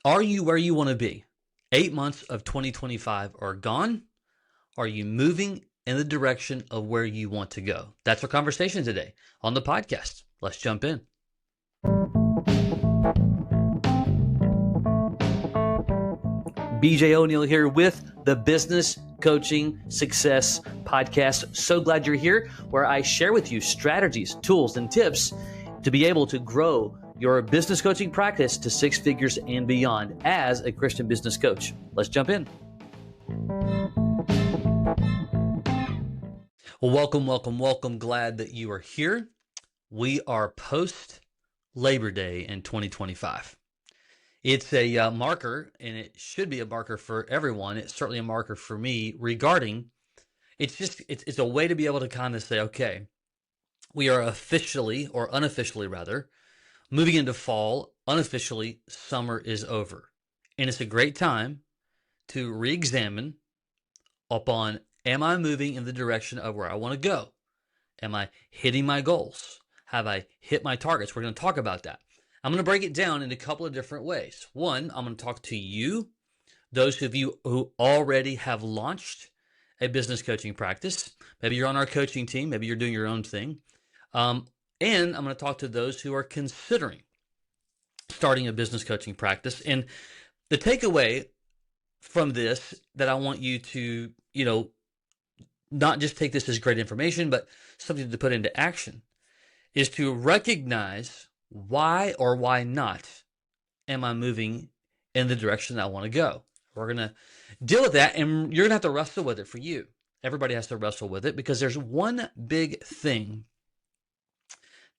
Are you where you want to be? 8 months of 2025 are gone. Are you moving in the direction of where you want to go? That's our conversation today on the podcast. Let's jump in. BJ O'Neill here with the Business Coaching Success Podcast. So glad you're here, where I share with you strategies, tools, and tips to be able to grow your business coaching practice to six figures and beyond as a Christian business coach. Let's jump in. Well, welcome. Glad that you are here. We are post Labor Day in 2025. It's a marker, and it should be a marker for everyone. It's certainly a marker for me regarding, it's a way to be able to kind of say, okay, we are officially, or unofficially rather, moving into fall. Unofficially, summer is over. And it's a great time to re-examine upon, am I moving in the direction of where I want to go? Am I hitting my goals? Have I hit my targets? We're going to talk about that. I'm going to break it down in a couple of different ways. One, I'm going to talk to you, those of you who already have launched a business coaching practice. Maybe you're on our coaching team. Maybe you're doing your own thing. And I'm going to talk to those who are considering starting a business coaching practice. And the takeaway from this that I want you to, not just take this as great information, but something to put into action, is to recognize why or why not am I moving in the direction that I want to go. We're going to deal with that, and you're going to have to wrestle with it for you. Everybody has to wrestle with it because there's one big thing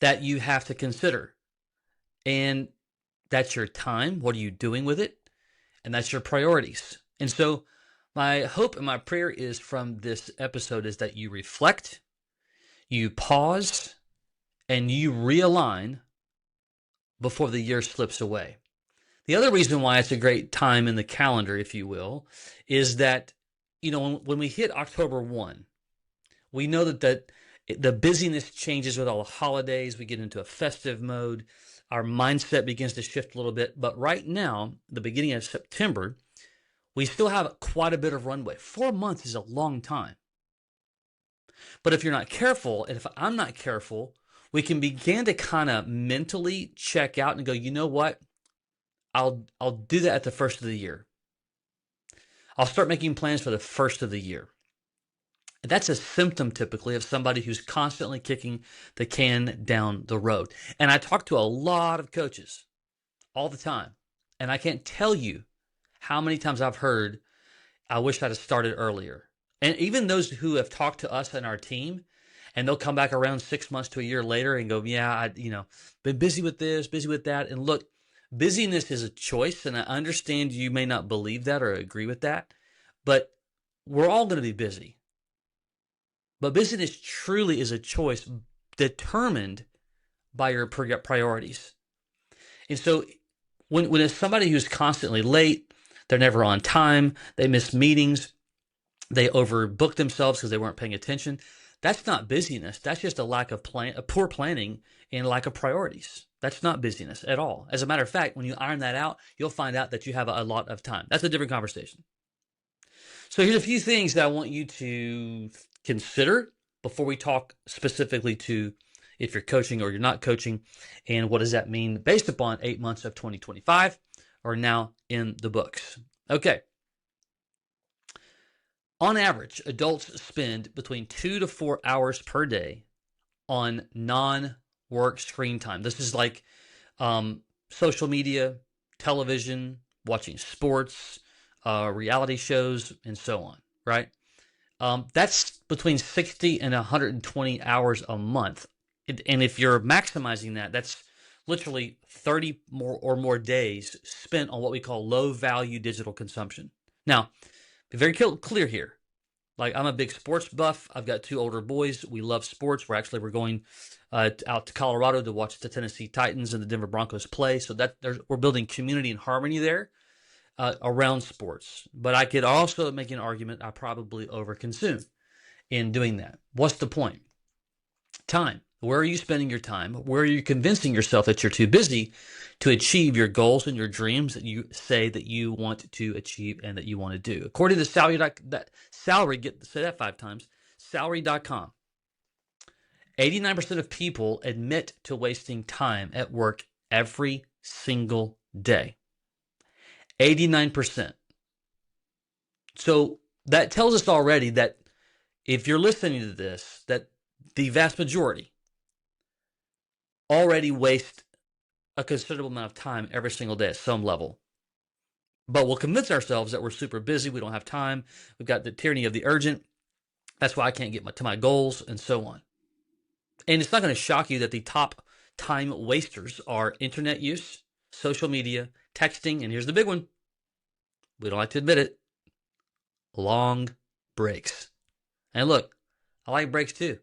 that you have to consider, and that's your time. What are you doing with it? And that's your priorities. And so my hope and my prayer is from this episode is that you reflect, you pause, and you realign before the year slips away. The other reason why it's a great time in the calendar, if you will, is that, when we hit October 1, we know that the busyness changes with all the holidays. We get into a festive mode. Our mindset begins to shift a little bit. But right now, the beginning of September, we still have quite a bit of runway. 4 months is a long time. But if you're not careful, and if I'm not careful, we can begin to kind of mentally check out and go, you know what? I'll do that at the first of the year. I'll start making plans for the first of the year. And that's a symptom typically of somebody who's constantly kicking the can down the road. And I talk to a lot of coaches all the time. And I can't tell you how many times I've heard, I wish I'd have started earlier. And even those who have talked to us and our team, and they'll come back around 6 months to a year later and go, yeah, been busy with this, busy with that. And look, busyness is a choice. And I understand you may not believe that or agree with that, but we're all going to be busy. But busyness truly is a choice determined by your priorities. And so when it's somebody who's constantly late, they're never on time, they miss meetings, they overbook themselves because they weren't paying attention, that's not busyness. That's just a lack of poor planning and lack of priorities. That's not busyness at all. As a matter of fact, when you iron that out, you'll find out that you have a lot of time. That's a different conversation. So here's a few things that I want you to consider before we talk specifically to if you're coaching or you're not coaching, and what does that mean based upon 8 months of 2025 or now in the books. Okay. On average, adults spend between 2 to 4 hours per day on non-work screen time. This is like social media, television, watching sports, reality shows, and so on, right? That's between 60 and 120 hours a month. And if you're maximizing that, that's literally 30 more days spent on what we call low-value digital consumption. Now, be very clear here. Like, I'm a big sports buff. I've got 2 older boys. We love sports. We're going out to Colorado to watch the Tennessee Titans and the Denver Broncos play. So we're building community and harmony there around sports. But I could also make an argument I probably overconsume in doing that. What's the point? Time. Where are you spending your time? Where are you convincing yourself that you're too busy to achieve your goals and your dreams that you say that you want to achieve and that you want to do? According to say that 5 times, salary.com, 89% of people admit to wasting time at work every single day. 89%. So that tells us already that if you're listening to this, that the vast majority already waste a considerable amount of time every single day at some level. But we'll convince ourselves that we're super busy, we don't have time, we've got the tyranny of the urgent, that's why I can't get to my goals, and so on. And it's not going to shock you that the top time wasters are internet use, social media, texting, and here's the big one. We don't like to admit it. Long breaks. And look, I like breaks too.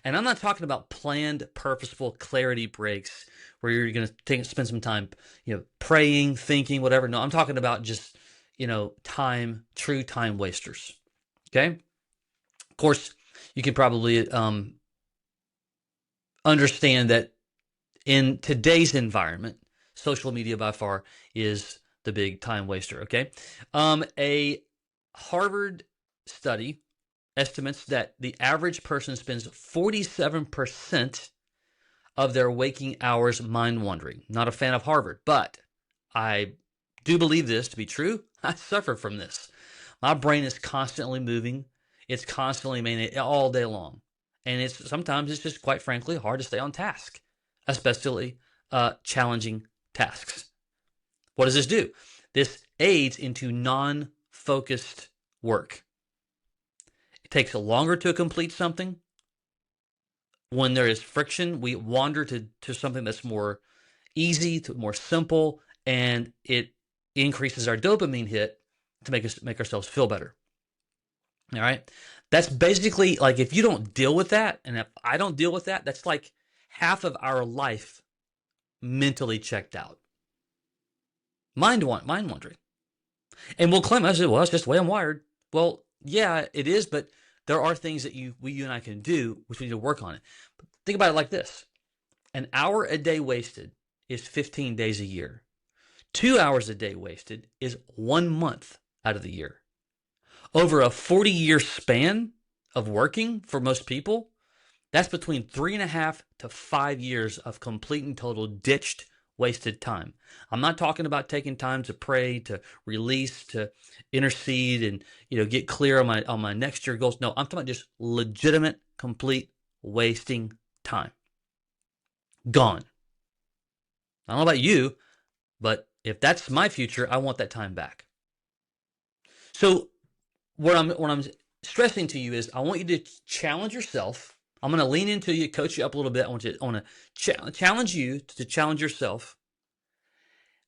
And I'm not talking about planned, purposeful clarity breaks where you're going to spend some time, praying, thinking, whatever. No, I'm talking about just, true time wasters. Okay. Of course, you can probably understand that in today's environment, social media by far is the big time waster. Okay. A Harvard study estimates that the average person spends 47% of their waking hours mind wandering. Not a fan of Harvard, but I do believe this to be true. I suffer from this. My brain is constantly moving. It's constantly all day long. And sometimes it's just, quite frankly, hard to stay on task, especially challenging tasks. What does this do? This aids into non-focused work. It takes longer to complete something. When there is friction, we wander to something that's more easy, more simple, and it increases our dopamine hit to make ourselves feel better. All right? That's basically, like, if you don't deal with that, and if I don't deal with that, that's like half of our life mentally checked out. Mind wandering. And we'll claim, that's just the way I'm wired. Well, yeah, it is, but there are things that you and I can do, which we need to work on it. But think about it like this. An hour a day wasted is 15 days a year. 2 hours a day wasted is 1 month out of the year. Over a 40-year span of working for most people, that's between 3.5 to 5 years of complete and total ditched, wasted time. I'm not talking about taking time to pray, to release, to intercede, and get clear on my next year goals. No, I'm talking about just legitimate, complete wasting time. Gone. I don't know about you, but if that's my future, I want that time back. So what I'm stressing to you is, I want you to challenge yourself. I'm going to lean into you, coach you up a little bit. I want to challenge you to challenge yourself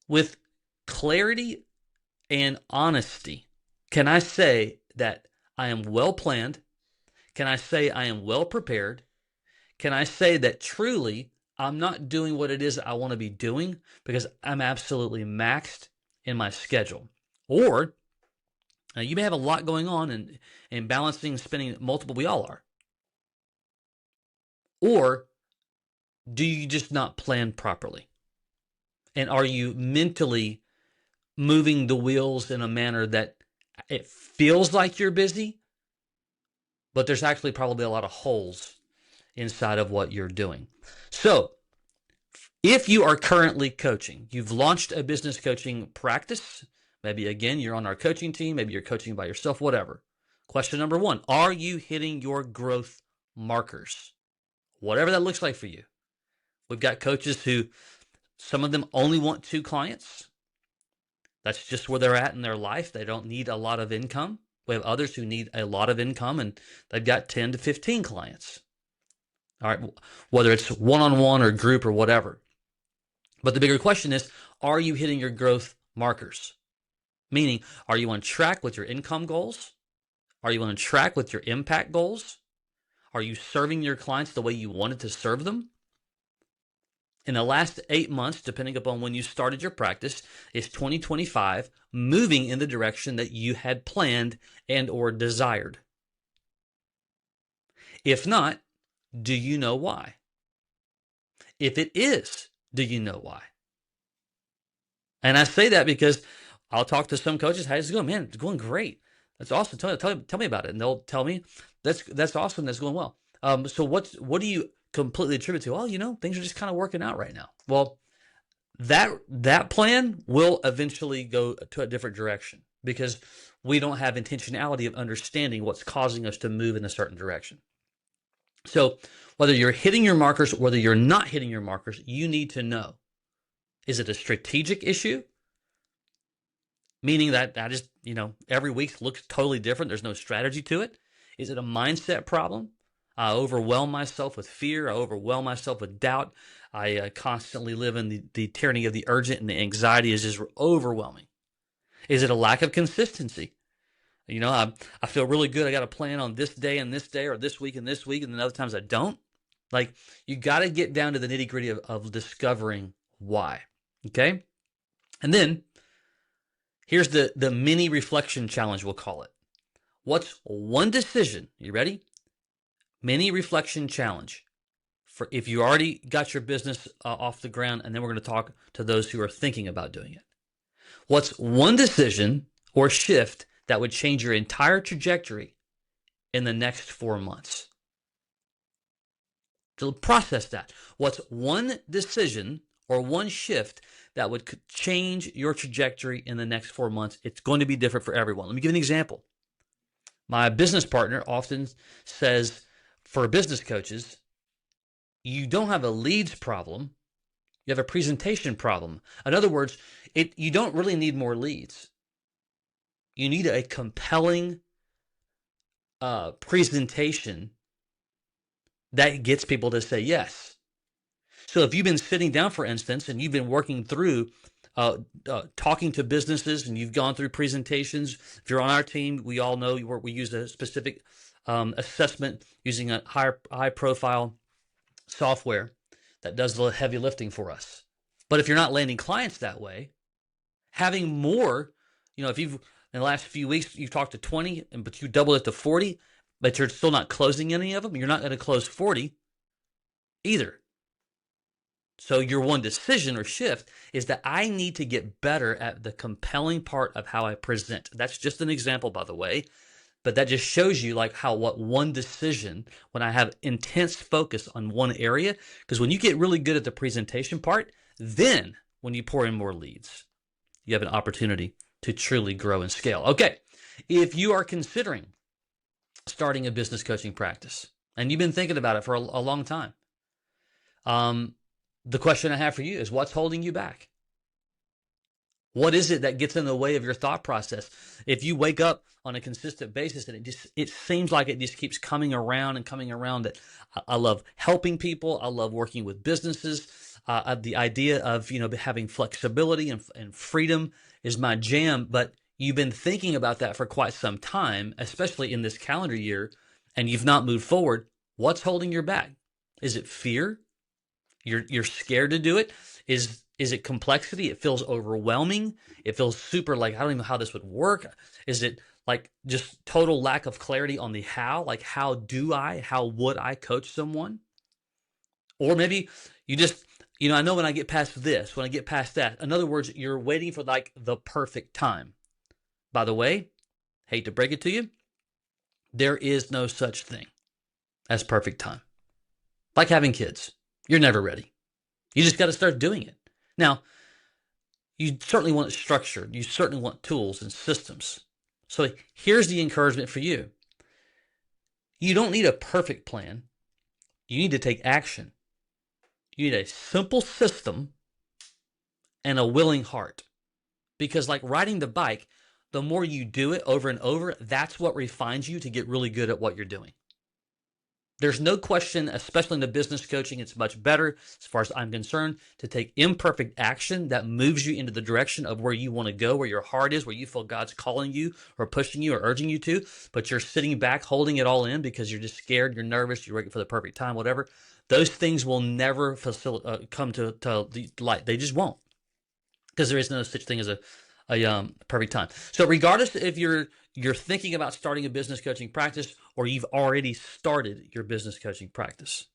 with clarity and honesty. Can I say that I am well planned? Can I say I am well prepared? Can I say that truly I'm not doing what it is that I want to be doing because I'm absolutely maxed in my schedule? Or you may have a lot going on and balancing and spending multiple, we all are. Or do you just not plan properly? And are you mentally moving the wheels in a manner that it feels like you're busy, but there's actually probably a lot of holes inside of what you're doing? So if you are currently coaching, you've launched a business coaching practice, maybe again, you're on our coaching team, maybe you're coaching by yourself, whatever. Question number 1, are you hitting your growth markers? Whatever that looks like for you. We've got coaches who, some of them only want 2 clients. That's just where they're at in their life. They don't need a lot of income. We have others who need a lot of income and they've got 10 to 15 clients. All right, whether it's one-on-one or group or whatever. But the bigger question is, are you hitting your growth markers? Meaning, are you on track with your income goals? Are you on track with your impact goals? Are you serving your clients the way you wanted to serve them? In the last 8 months, depending upon when you started your practice, is 2025 moving in the direction that you had planned and or desired? If not, do you know why? If it is, do you know why? And I say that because I'll talk to some coaches. How's it going? Man, it's going great. That's awesome. Tell me about it. And they'll tell me that's awesome. That's going well. So what do you completely attribute to? Well, things are just kind of working out right now. Well, that plan will eventually go to a different direction because we don't have intentionality of understanding what's causing us to move in a certain direction. So whether you're hitting your markers, whether you're not hitting your markers, you need to know. Is it a strategic issue? Meaning that just, every week looks totally different. There's no strategy to it. Is it a mindset problem? I overwhelm myself with fear. I overwhelm myself with doubt. I constantly live in the tyranny of the urgent, and the anxiety is just overwhelming. Is it a lack of consistency? I feel really good. I got a plan on this day and this day, or this week, and then other times I don't. Like, you got to get down to the nitty gritty of discovering why. Okay? And then here's the mini reflection challenge, we'll call it. What's one decision? You ready? Mini reflection challenge. For if you already got your business off the ground, and then we're going to talk to those who are thinking about doing it. What's one decision or shift that would change your entire trajectory in the next 4 months? So process that. What's one decision or one shift that would change your trajectory in the next 4 months? It's going to be different for everyone. Let me give an example. My business partner often says, for business coaches, you don't have a leads problem, you have a presentation problem. In other words, you don't really need more leads. You need a compelling presentation that gets people to say yes. So if you've been sitting down, for instance, and you've been working through talking to businesses, and you've gone through presentations. If you're on our team, we all know we use a specific assessment using a high profile software that does the heavy lifting for us. But if you're not landing clients that way, having more, if you've in the last few weeks you've talked to 20, but you doubled it to 40, but you're still not closing any of them, you're not going to close 40 either. So your one decision or shift is that I need to get better at the compelling part of how I present. That's just an example, by the way, but that just shows you what one decision, when I have intense focus on one area, because when you get really good at the presentation part, then when you pour in more leads, you have an opportunity to truly grow and scale. Okay, if you are considering starting a business coaching practice, and you've been thinking about it for a long time, the question I have for you is, what's holding you back? What is it that gets in the way of your thought process? If you wake up on a consistent basis and it seems like it just keeps coming around and coming around, that I love helping people, I love working with businesses, the idea of having flexibility and freedom is my jam, but you've been thinking about that for quite some time, especially in this calendar year, and you've not moved forward. What's holding you back? Is it fear? You're scared to do it? Is it complexity? It feels overwhelming. It feels super I don't even know how this would work. Is it just total lack of clarity on the how? How would I coach someone? Or maybe you just, I know when I get past this, when I get past that. In other words, you're waiting for the perfect time. By the way, hate to break it to you, there is no such thing as perfect time. Like having kids. You're never ready. You just got to start doing it. Now, you certainly want it structured. You certainly want tools and systems. So here's the encouragement for you. You don't need a perfect plan. You need to take action. You need a simple system and a willing heart. Because like riding the bike, the more you do it over and over, that's what refines you to get really good at what you're doing. There's no question, especially in the business coaching, it's much better, as far as I'm concerned, to take imperfect action that moves you into the direction of where you want to go, where your heart is, where you feel God's calling you or pushing you or urging you to, but you're sitting back holding it all in because you're just scared, you're nervous, you're waiting for the perfect time, whatever. Those things will never come to the light. They just won't, because there is no such thing as a perfect time. So regardless if you're thinking about starting a business coaching practice or you've already started your business coaching practice,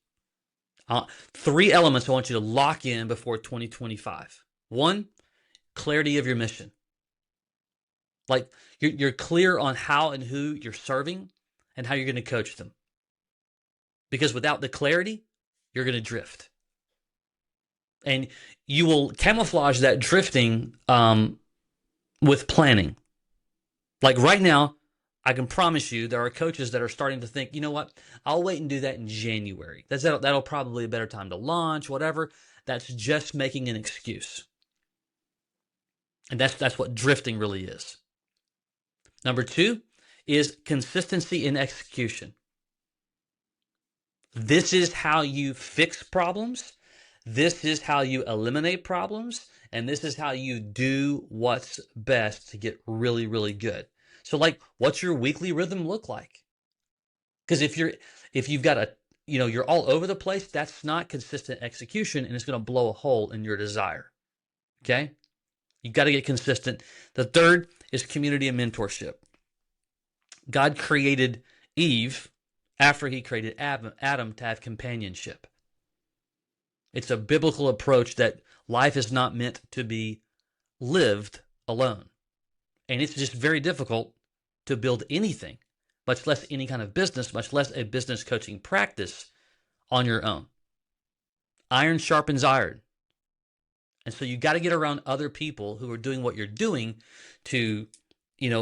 Three elements I want you to lock in before 2025. One, clarity of your mission. Like you're clear on how and who you're serving and how you're going to coach them. Because without the clarity, you're going to drift. And you will camouflage that drifting with planning. Like right now, I can promise you there are coaches that are starting to think, you know what, I'll wait and do that in January. That'll probably be a better time to launch, whatever. That's just making an excuse. And that's what drifting really is. Number two is consistency in execution. This is how you fix problems. This is how you eliminate problems. And this is how you do what's best to get really, really good. So like, what's your weekly rhythm look like? Because if you've got you're all over the place, that's not consistent execution, and it's going to blow a hole in your desire. Okay? You've got to get consistent. The third is community and mentorship. God created Eve after he created Adam to have companionship. It's a biblical approach that life is not meant to be lived alone. And it's just very difficult to build anything, much less any kind of business, much less a business coaching practice on your own. Iron sharpens iron. And so you got to get around other people who are doing what you're doing to,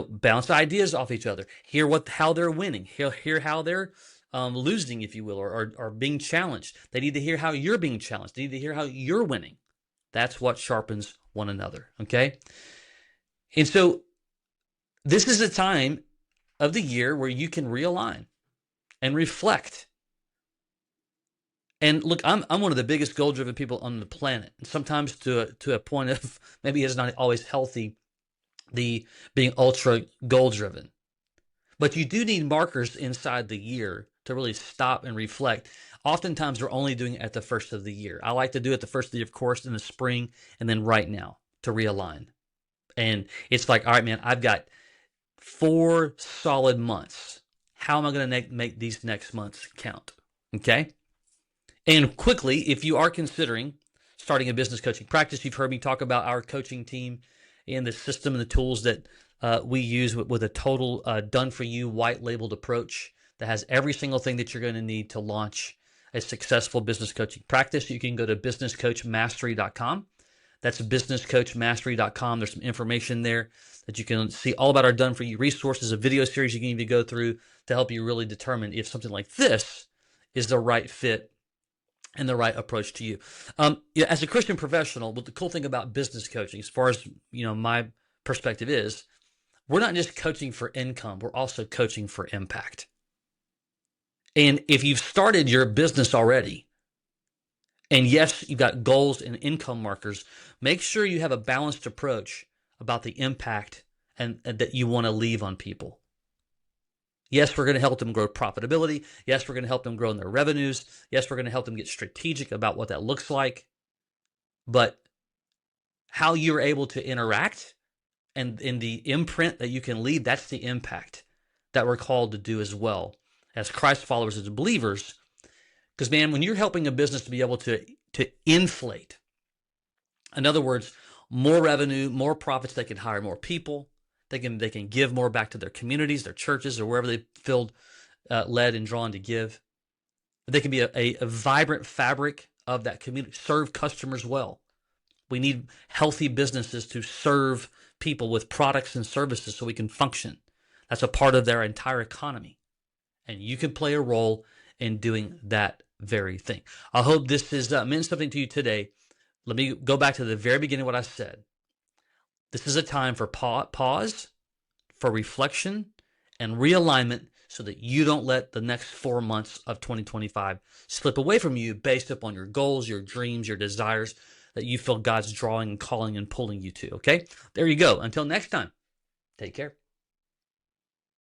bounce ideas off each other, hear how they're winning, hear how they're losing, if you will, or being challenged. They need to hear how you're being challenged. They need to hear how you're winning. That's what sharpens one another, okay? And so this is a time of the year where you can realign and reflect. And look, I'm one of the biggest goal-driven people on the planet. And sometimes to a point of maybe it's not always healthy, the being ultra goal-driven. But you do need markers inside the year to really stop and reflect. Oftentimes we're only doing it at the first of the year. I like to do it the first of the year, of course, in the spring, and then right now to realign. And it's like, all right, man, I've got 4 solid months. How am I going to make these next months count? Okay? And quickly, if you are considering starting a business coaching practice, you've heard me talk about our coaching team and the system and the tools that we use with a total done-for-you, white-labeled approach that has every single thing that you're going to need to launch a successful business coaching practice. You can go to businesscoachmastery.com. That's businesscoachmastery.com. There's some information there that you can see all about our done-for-you resources, a video series you can even go through to help you really determine if something like this is the right fit and the right approach to you. As a Christian professional, what the cool thing about business coaching, as far as my perspective is, we're not just coaching for income, we're also coaching for impact. And if you've started your business already, and yes, you've got goals and income markers, make sure you have a balanced approach about the impact and that you want to leave on people. Yes, we're going to help them grow profitability. Yes, we're going to help them grow in their revenues. Yes, we're going to help them get strategic about what that looks like. But how you're able to interact and in the imprint that you can leave, that's the impact that we're called to do as well as Christ followers, as believers. Because, man, when you're helping a business to be able to inflate, in other words, more revenue, more profits, they can hire more people. They can give more back to their communities, their churches, or wherever they feel led and drawn to give. They can be a vibrant fabric of that community, serve customers well. We need healthy businesses to serve people with products and services so we can function. That's a part of their entire economy. And you can play a role in doing that very thing. I hope this has meant something to you today. Let me go back to the very beginning of what I said. This is a time for pause, for reflection, and realignment so that you don't let the next 4 months of 2025 slip away from you based upon your goals, your dreams, your desires that you feel God's drawing and calling and pulling you to, okay? There you go. Until next time, take care.